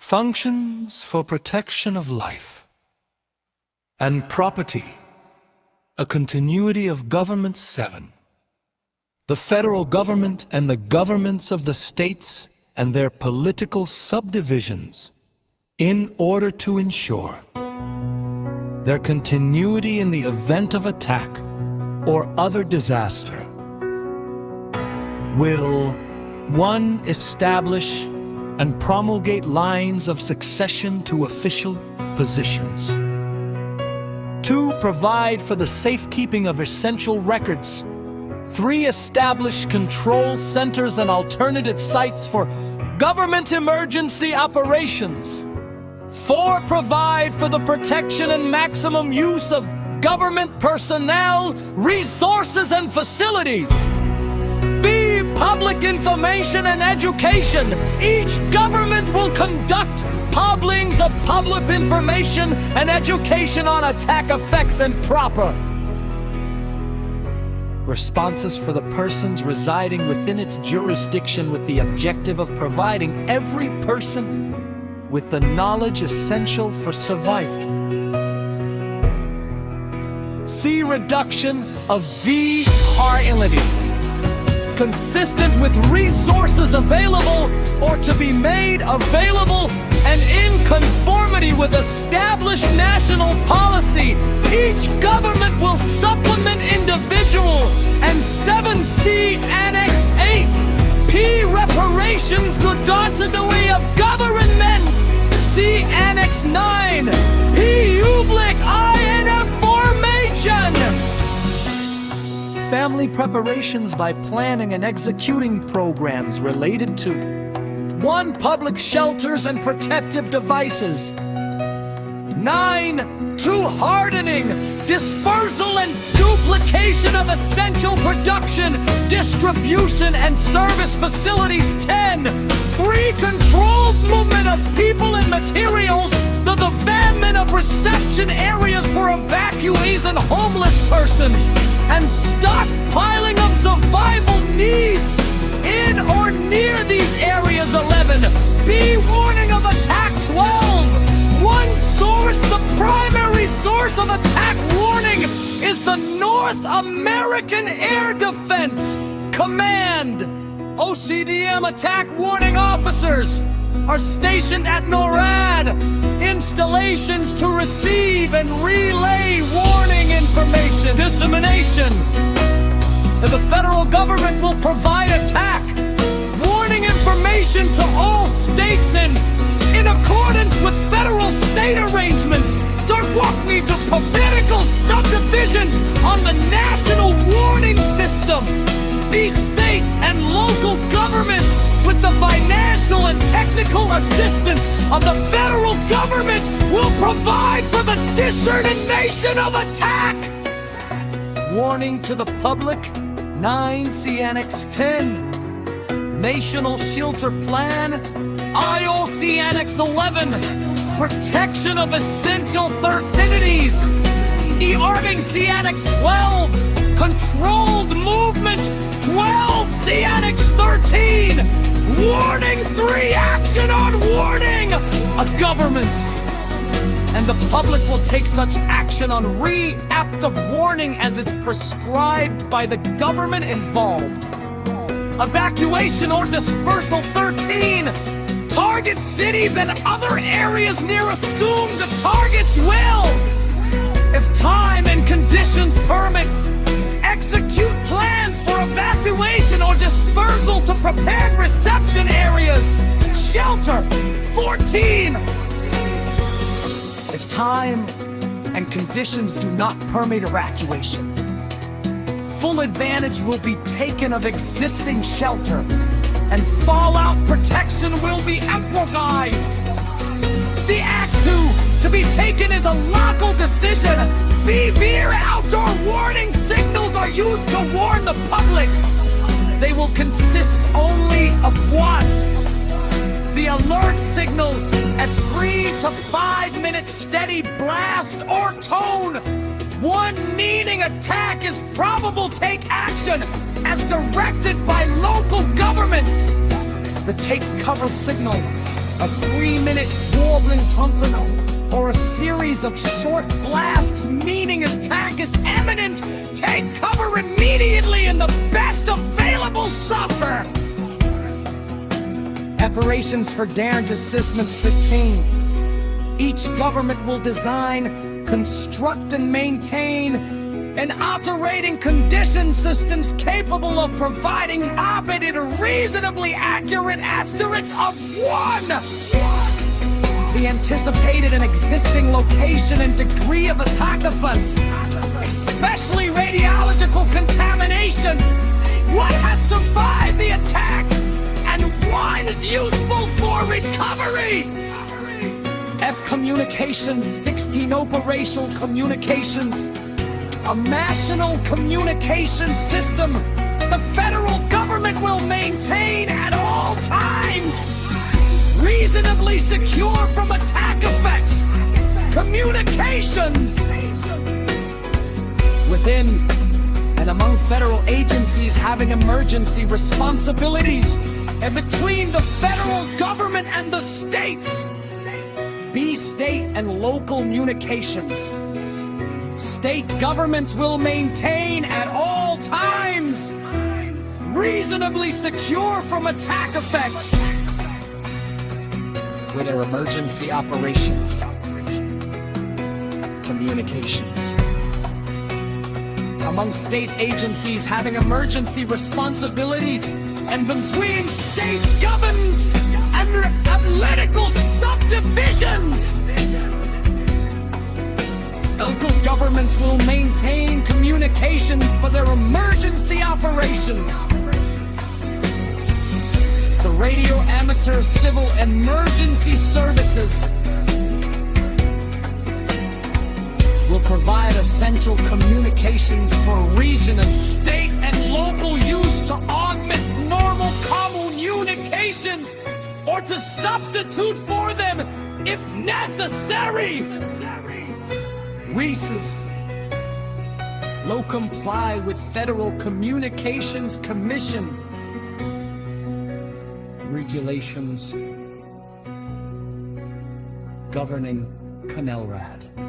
functions for protection of life and property, a continuity of government 7. The federal government and the governments of the states and their political subdivisions, in order to ensure their continuity in the event of attack or other disaster, will 1. Establish and promulgate lines of succession to official positions. 2. Provide for the safekeeping of essential records. 3. Establish control centers and alternative sites for government emergency operations. 4. Provide for the protection and maximum use of government personnel, resources, and facilities. B. Public information and education. Each government will conduct publishings of public information and education on attack effects and proper responses for the persons residing within its jurisdiction, with the objective of providing every person with the knowledge essential for survival. C. Reduction of vulnerability, consistent with resources available or to be made available and in conformity with established national policy. Each government will supplement individual. And 7C Annex 8 P. Reparations continuity of government. C. Annex 9 P. Public INF formation. Family preparations by planning and executing programs related to 1. Public shelters and protective devices. 9. True hardening, dispersal and duplication of essential production, distribution and service facilities. 10. Free controlled movement of people and materials, the development of reception areas for evacuees and homeless persons, and stockpiling of survival needs in or near these areas. 11. Be warning of attack. 12. One source, the primary source of attack warning is the North American Air Defense Command. OCDM attack warning officers are stationed at NORAD installations to receive and relay warning information dissemination. The federal government will provide attack warning information to all states in accordance with federal state arrangements. Don't walk me to political subdivisions on the national warning system. These state and local governments, with the financial and technical assistance of the federal government, will provide for the dissemination of attack. Warning to the public. 9C Annex 10 National Shelter Plan. IOC Annex 11 Protection of Essential Facilities. ERC Annex 12 Controlled Movement. 12C Annex 13 Warning 3 Action on Warning. A government and the public will take such action on reactive warning as it's prescribed by the government involved. Evacuation or dispersal. 13. Target cities and other areas near assumed targets will, if time and conditions permit, execute plans for evacuation or dispersal to prepared reception areas. Shelter. 14. If time and conditions do not permit evacuation, full advantage will be taken of existing shelter and fallout protection will be improvised. The act to be taken is a local decision. Severe outdoor warning signals are used to warn the public. They will consist only of 1. The alert signal at 3 to 5 minutes steady blast or tone. 1 meaning attack is probable, take action as directed by local governments. The take cover signal A 3-minute warbling tumpanel, or a series of short blasts meaning attack is imminent. Take cover immediately in the best available shelter. Preparations for damage assessment 15. Each government will design, construct, and maintain an operating condition systems capable of providing albeit a reasonably accurate estimates of 1. The anticipated and existing location and degree of sarcophagus, especially radiological contamination. What has survived the attack, and what is useful for recovery? F Communications 16 Operational Communications, a national communication system the federal government will maintain at all times, reasonably secure from attack effects. Communications within and among federal agencies having emergency responsibilities, and between the federal government and the states. B. State and local communications. State governments will maintain at all times, reasonably secure from attack effects, with their emergency operations. Communications among state agencies having emergency responsibilities, and between state governments and their analytical subdivisions. Local governments will maintain communications for their emergency operations. The Radio Amateur Civil Emergency Services will provide essential communications for region and state and local use to augment normal communications or to substitute for them if necessary. Reeses will comply with Federal Communications Commission regulations governing CANELRAD.